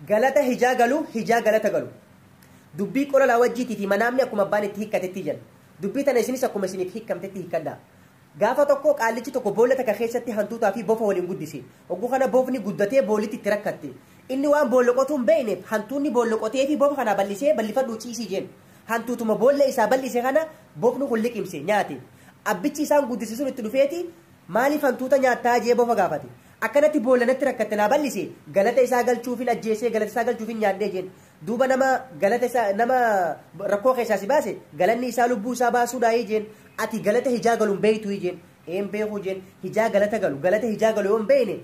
galata hijaa galata galu dubbii qola la wajjiiti fi manaamni akkuma abbaan itti hikkatetti jira dubbii tana isinis akkuma isiniif hikkamtetti hikkadha gaafa tokko qaallichi tokko boolla takka keessatti hantuutaa fi bofa waliin guddise oguu kana bofni guddatee boollitti itti rakkatte inni waan boolloqotuun beeyneef hantuunni boolloqotee fi bofa kana ballisee ballifadhu ciisii jeen hantuutuma boolla isaa ballise kana bofni kun liqimse nyaate abbichi isaan guddise sun itti dhufeeti maaliif hantuuta nyaattaa jee bofa gaafate akkanatti boollanatti rakkatte naa ballise galata isaa galchuufin ajjeesee galata isaa galchuufin nyaadhee jeen duuba nama galata isaa nama rakkoo keessaa si baase galanni isaa lubbuu isaa baasuudhaa jeen ati galata hijaa galuun beeytu jeen een beeku jeen hijaa galata galu yoon beeyne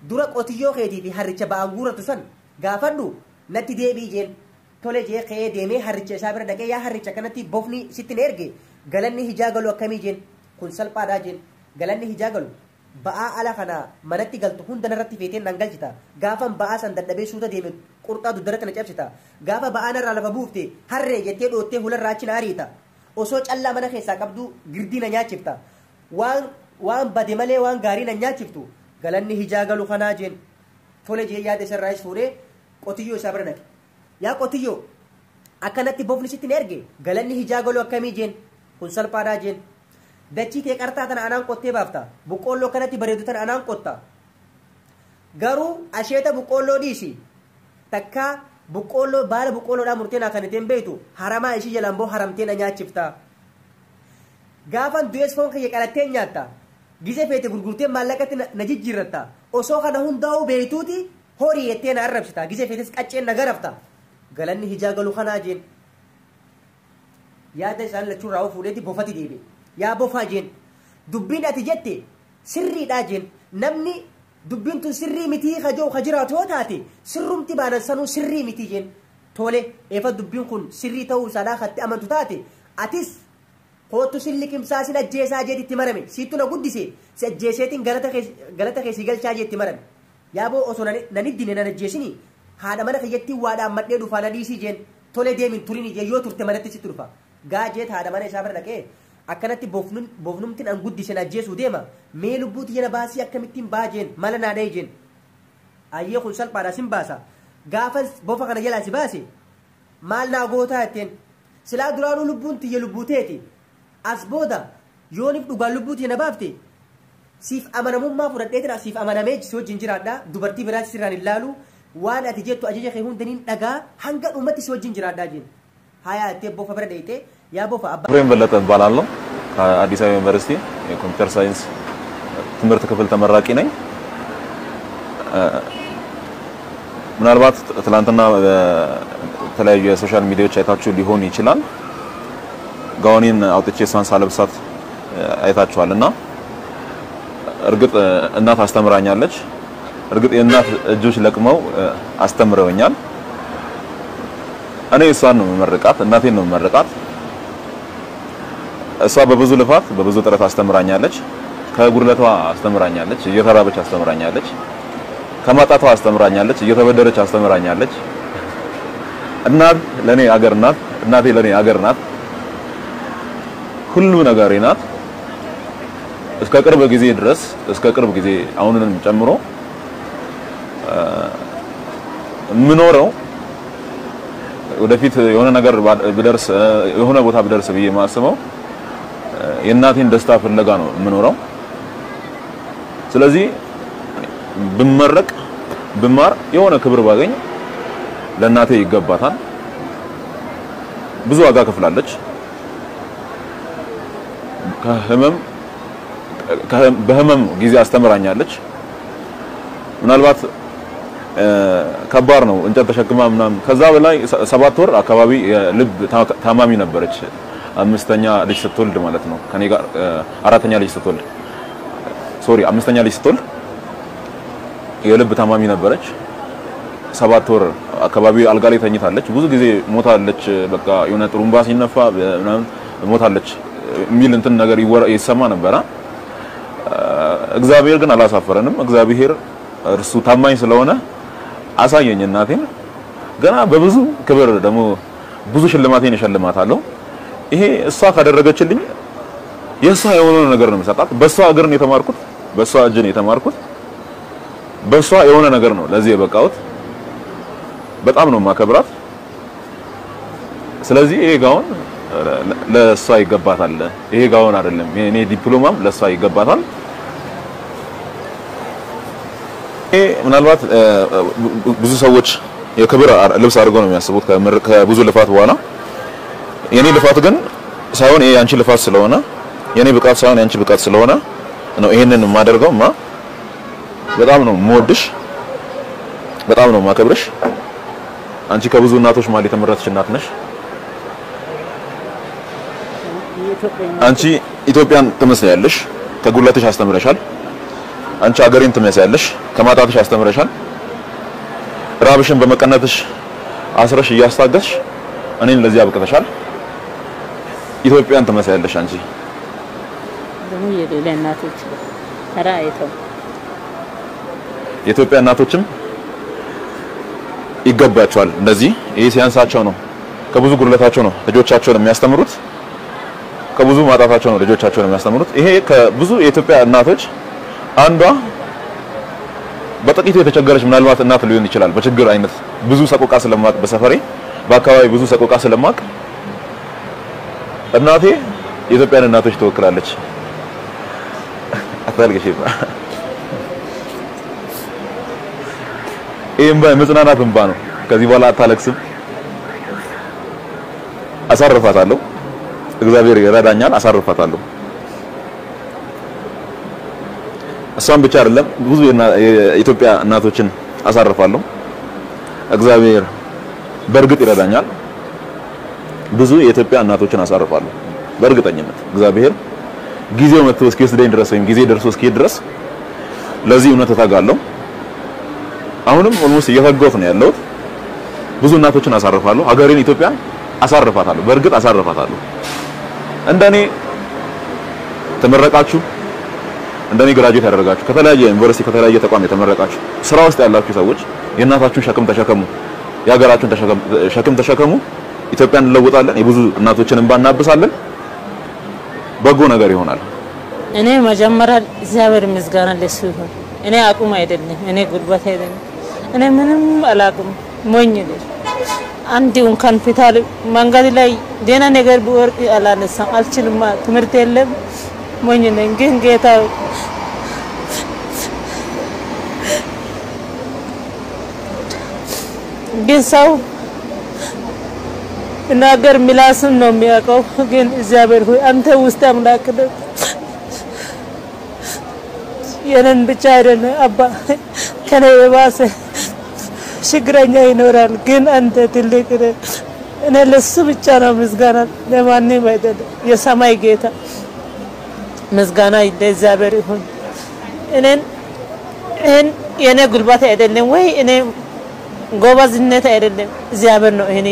dura qotiyyoo keetii fi harricha ba'aan guuratu san gaafadhu natti deebii jeen tole jee ka'ee deemee harricha isaa bira dhaqee yaa harricha kanatti bofni sittin erge galanni hijaa galu akkamii jeen kun salphaadhaa jeen galanni hijaa galu ba'aa ala kana manatti galtu hunda narratti feeteen nan galchita gaafan ba'aa san dadhabee suuta deeme qurxaa duddarratti na cabsita gaafa ba'aa narraa lafa buufte harree jettee dhoottee hularraa achi na ariita osoo callaa mana keessaa qabdu girdii na nyaachifta waan bade malee waan gaarii na nyaachiftu galanni hijaa galu kanaa jeen tole jee yaada isarraayis fuudhee qotiyyoo isaa bira dhaqe yaa qotiyyoo akkanatti bofni sittin erge galanni hijaa galu akkamii jeen kun salphaadhaa jeen dachii tee qartaa tana anaan qottee baafta buqqoolloo kanatti bareedu tana anaan qotta garuu asheeta buqqoolloo dhiisi takka buqqoolloo baala buqqoolloodhaa murtee naa kaniteen beeytu haramaa ishii jalaan boo haramtee na nyaachifta gaafan du'ees foon kiyya qalattee nyaatta gise feete gurgurtee maallaqatti na jijjiirratta osoo kana hundaa'uu beeytuuti horii jettee na arrabsita gise feetes qacceen na garafta galanni hijaa galu kanaa jeen yaada isaan lachuun raawuu fuudheeti bofati deebe yaa bofaa jeen dubbiin ati jette sirriidhaa jeen namni dubbiin tun sirrii mitii kajoo kajiraatu yoo taate sirrumti baanan sanuu sirrii mitii jeen tole eefa dubbiin kun sirrii ta'uu isaadhaa katti amantu taate atis kootu sin liqimsaa sin ajjeesaa jeet itti marame siittu na guddise si ajjeeseetiin galata keessii galchaa jee itti marame yaaboo osoo nan iddine nan ajjeesini haadha mana kiyyattii waadhaan madhee dhufaa na dhiisii jeen tole deemin turini jee yoo turte manatti sitti dhufa gaa jeet haadha mana isaa bira dhaqee akkanatti bofnumtiin an guddise na ajjeesuu deema mee lubbuuti jena baasii akkamittiin baa jeen mala naa dha'e jeen ayyee kun salphaadhaa sin baasa gaafa bofa kana jalaa si baase maal naa gootaa jetteen silaa duraanuu lubbuun tiyya lubbuuteeti as booda yoonif dhugaan lubbuuti jena baafte siif amanamummaa fudhadheetina siif amanamee si wajjin jiraadhaa dubartii biraatti sirraan hin laalu waan ati jettu ajaja kee hundaniin dhagaa hanga dhummatti si wajjin jiraadhaa jeen hayaa jettee bofa bira dheeyte ያ ቦፋ አብሬን በለጠ እባላለሁ ከአዲስ አበባ ዩኒቨርሲቲ የኮምፒውተር ሳይንስ ትምህርት ክፍል ተመራቂ ነኝ ምናልባት ትላንትና በተለያዩ የሶሻል ሚዲያዎች አይታችሁ ሊሆን ይችላል ጋውኒን አውጥቼ እሷን ሳለብሳት አይታችኋልና እርግጥ እናት አስተምራኛለች እርግጥ የእናት እጆች ለቅመው አስተምረውኛል እኔ እሷን ነው መመረቃት እናቴን ነው መመረቃት እሷ በብዙ ልፋት በብዙ ጥረት አስተምራኛለች ከጉርለቷ አስተምራኛለች እየተራበች አስተምራኛለች ከማጣቷ አስተምራኛለች እየተበደረች አስተምራኛለች እናት ለኔ አገር ናት እናቴ ለኔ አገር ናት ሁሉ ነገሬ ናት እስከ ቅርብ ጊዜ አሁንንም ጨምሮ ምኖረው ወደፊት የሆነ ነገር ብደርስ የሆነ ቦታ ብደርስ ብዬ ማስበው የእናቴን ደስታ ፍለጋ ነው ምኖረው ስለዚህ ብማር የሆነ ክብር ባገኝ ለእናቴ ይገባታል ብዙ ዋጋ ከፍላለች በህመም ጊዜ አስተምራኛለች ምናልባት ከባድ ነው እንጨት ተሸክማ ምናምን ከዛ በላይ 7 ወር አካባቢ የልብ ታማሚ ነበረች አምስተኛ ልጅ ስትወልድ ማለት ነው ከኔ ጋር አራተኛ ልጅ ስትወልድ አምስተኛ ልጅ ስትወልድ የልብ ታማሚ ነበረች 7 ወር አካባቢ አልጋ ላይ ተኝታለች ብዙ ጊዜ ሞታለች በቃ የሆነ ጥሩምባ ሲነፋ ምናምን ሞታለች ሚል እንትን ነገር ይሰማ ነበር እግዚአብሔር ግን አላሳፈረንም እግዚአብሔር እርሱ ታማኝ ስለሆነ አሳየኝ እናቴን ገና በብዙ ክብር ደግሞ ብዙ ሽልማቴን ይሸልማታለሁ ይሄ እሷ ካደረገችልኝ የሷ የሆነ ነገር ነው መሰጣት በሷ እግር ነው የተማርኩት በሷ እጅ ነው የተማርኩት በሷ የሆነ ነገር ነው ለዚህ የበቃሁት በጣም ነው ማከብራት ስለዚህ ይሄ ጋውን ለሷ ይገባታል ይሄ ጋውን አይደለም እኔ ዲፕሎማም ለሷ ይገባታል ይሄ ምናልባት ብዙ ሰዎች የክብር ልብስ አድርገው ነው የሚያስቡት ከብዙ ልፋት በኋላ የኔ ልፋት ግን ሳይሆን ይሄ አንቺ ልፋት ስለሆነ የኔ ብቃት ሳይሆን አንቺ ብቃት ስለሆነ ነው ይሄንን ማደርገውማ በጣም ነው ሞድሽ በጣም ነው ማከብርሽ አንቺ ከብዙ እናቶች ማለት የተመረጥሽ እናት ነሽ አንቺ ኢትዮጵያን ትመስያለሽ ከጉልበትሽ አስተምረሻል አንቺ ሀገሬን ትመስያለሽ ከማጣትሽ አስተምረሻል ራብሽን በመቀነትሽ አስረሽ ያስታገስሽ እኔን ለዚህ አብቅተሻል ኢትዮጵያን ትመስያለሽ አንቺ ደግሞ የሌላ እናቶች ተራይተው የኢትዮጵያ እናቶችም ይገባቸዋል እንደዚህ ይሄ ሲያንሳቸው ነው ከብዙ ጉድለታቸው ነው ልጆቻቸውን የሚያስተምሩት ከብዙ ማጣታቸው ነው ልጆቻቸውን የሚያስተምሩት ይሄ ከብዙ የኢትዮጵያ እናቶች አንዷ በጥቂቱ የተቸገረች ምናልባት እናት ሊሆን ይችላል በችግር አይነት ብዙ ሰቆቃ ስለማቅ በሰፈሬ በአካባቢ ብዙ ሰቆቃ ስለማቅ እናቴ የኢትዮጵያን እናቶች ትወክላለች አታልገሽ ይሄም በመጽናናት እንባ ነው ከዚህ በኋላ አታለቅስም አሳርፋታለሁ እግዚአብሔር ይረዳኛል አሳርፋታለሁ እሷን ብቻ አይደለም ብዙ የኢትዮጵያ እናቶችን አሳርፋለሁ እግዚአብሔር በርግጥ ይረዳኛል ብዙ የኢትዮጵያ እናቶችን አሳርፋለሁ በእርግጠኝነት እግዚአብሔር ጊዜው መጥቶ እስኪወስደኝ ድረስ ወይም ጊዜ ደርሶ እስኪሄድ ድረስ ለዚህ እውነት ተታጋለሁ አሁንም ኦልሞስት እየተገፈ ነው ያለው ብዙ እናቶችን አሳርፋለሁ ሀገሬን ኢትዮጵያን አሳርፋታለሁ በእርግጥ አሳርፋታለሁ እንደኔ ተመረቃችሁ እንደኔ ግራጁዌት ያደረጋችሁ ከተለያየ ዩኒቨርሲቲ ከተለያየ ተቋም የተመረቃችሁ ስራ ውስጥ ያላችሁ ሰዎች የእናታችሁን ሸክም ተሸከሙ የሀገራችሁን ሸክም ተሸከሙ ኢትዮጵያን እንለውጣለን የብዙ እናቶችን እንባ እናብሳለን በጎ ነገር ይሆናል እኔ መጀመሪያ እግዚአብሔር ምስጋና ለሱ ይሁን እኔ አቁም አይደለም እኔ ጉልበት አይደለም እኔ ምንም አላቁም ሞኝ ነኝ አንድ እንኳን ፊታል መንገድ ላይ ደህና ነገር ቢወርቅ አላነሳም አልችልም ትምህርት የለም ሞኝ ነኝ ግን ጌታ ግን ሰው ነገር ምላስን ነው የሚያውቀው ግን እግዚአብሔር ሆይ አንተ ውስጥ አምላክ ነህ የነን ብቻ አይደለም አባ ከኔ የባሰ ችግረኛ ይኖራል ግን አንተ ትልቅ ነህ እኔ ለሱ ብቻ ነው ምስጋና ለማንም አይደለም የሰማይ ጌታ ምስጋና ለእግዚአብሔር ይሁን እኔን የኔ ጉልበት አይደለም ወይ እኔ ጎበዝነት አይደለም እግዚአብሔር ነው እኔ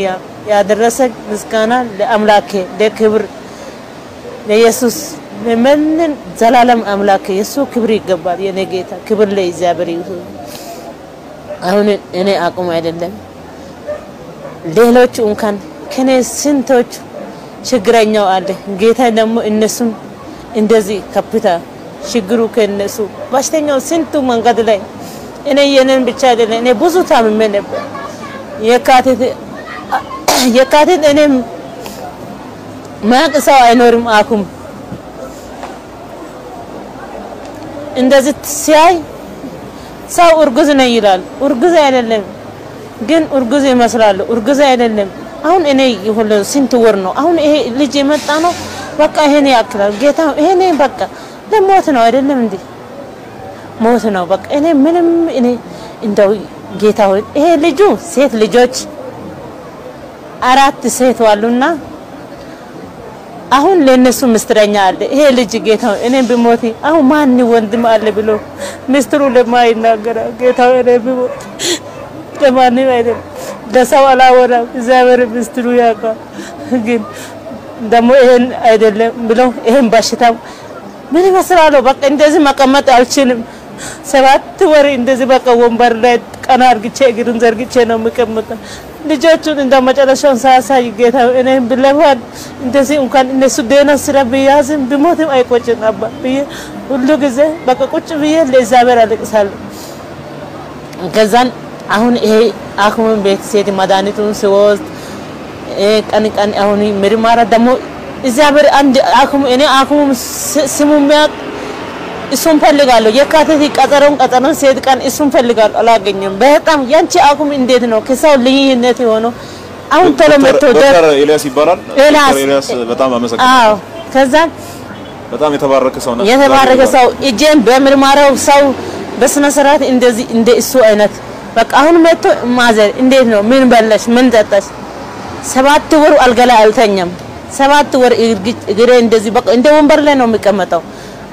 ያደረሰ ምስጋና ለአምላኬ ለክብር ለኢየሱስ ለምን ዘላለም አምላክ የሱ ክብር ይገባል የኔ ጌታ ክብር ለእግዚአብሔር ይሁን አሁን እኔ አቁም አይደለም ሌሎች እንኳን ከኔ ስንቶች ችግረኛው አለ ጌታ ደግሞ እነሱም እንደዚህ ከፍታ ችግሩ ከነሱ በሽተኛው ስንቱ መንገድ ላይ እኔ የነን ብቻ አይደለም እኔ ብዙ ታምሜ ነበር የካቲት እኔም ማቅሰው አይኖርም አኩም እንደዚህ ሲያይ ሰው እርጉዝ ነው ይላል እርጉዝ አይደለም ግን እርጉዝ ይመስላል እርጉዝ አይደለም አሁን እኔ ይሁን ስንት ወር ነው አሁን ይሄ ልጅ የመጣ ነው በቃ ይሄን ያክላል ጌታ ይሄን በቃ ለሞት ነው አይደለም እንዴ ሞት ነው በቃ እኔ ምንም እኔ እንደው ጌታ ሆይ ይሄ ልጁ ሴት ልጆች አራት ሴት ዋሉና አሁን ለነሱ ምስትረኛ አለ ይሄ ልጅ ጌታ እኔ በሞት አሁን ማን ወንድም አለ ብሎ ምስትሩ ለማይናገር ጌታ እኔ በሞት ለማን አይደለም ለሰው አላወራ እግዚአብሔር ምስትሩ ያውቃል ግን ደሞ ይሄን አይደለም ብሎ ይሄን ባሽታው ምን ይመስላል በቃ እንደዚህ መቀመጥ አልችልም 7 ወር እንደዚህ በቃ ወንበር ላይ ቀና አርግቼ እግሩን ዘርግቼ ነው የምቀመጠው ልጆቹን እንደመጨረሻውን ሳሳይ ጌታ እኔ ብለዋል እንደዚህ እንኳን እነሱ ደህና ስራ ቢያዝም ቢሞትም አይቆጭም አባ ብዬ ሁሉ ጊዜ በቃ ቁጭ ብዬ ለእግዚአብሔር አለቅሳለሁ ከዛን አሁን ይሄ አክሙ ቤት ሴት መድኃኒቱን ሲወስድ ቀን አሁን ምርመራ ደግሞ እግዚአብሔር አንድ አክሙ እኔ አክሙ ስሙሚያ እሱን ፈልጋለሁ የካቲት ቀጠሮን ሴት ቀን እሱን ፈልጋለሁ አላገኘም በጣም ያንቺ አክሙ እንዴት ነው ከሰው ልዩነት የሆነው አሁን ተለመቶ ዶክተር ኤልያስ ይባላል ዶክተር ኤልያስ በጣም አመሰግናለሁ አዎ ከዛ በጣም የተባረከ ሰው ነው የተባረከ ሰው እጄን በምርመራው ሰው በስነ ስርዓት እንደዚህ እንደ እሱ አይነት በቃ አሁን መጥቶ ማዘር እንዴት ነው ምን በላሽ ምን ጠጣሽ 7 ወር አልጋ ላይ አልተኛም 7 ወር እግሬ እንደዚህ በቃ እንደ ወንበር ላይ ነው የሚቀመጠው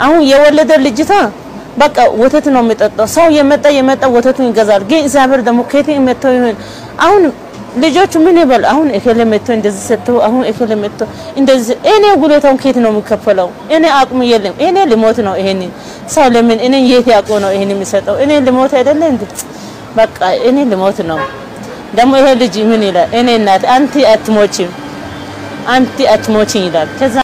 አሁን የወለደው ልጅታ በቃ ወተት ነው የሚጠጣው ሰው የመጣ ወተቱን ይገዛል ግን እግዚአብሔር ደግሞ ከየት መጥቶ ይሆን አሁን ልጆቹ ምን ይበል አሁን እከለ መጥቶ እንደዚህ ሰጥተው አሁን እከለ መጥቶ እንደዚህ እኔ ጉልበታውን ከየት ነው የሚከፈለው እኔ አቅሙ የለም እኔ ልሞት ነው ይሄን ሰው ለምን እኔ የት ያውቀው ነው ይሄን የሚሰጠው እኔ ልሞት አይደለ እንዴ በቃ እኔ ልሞት ነው ደግሞ ይሄ ልጅ ምን ይላል እኔ እናት አንቲ አትሞቺ ይላል ከዛ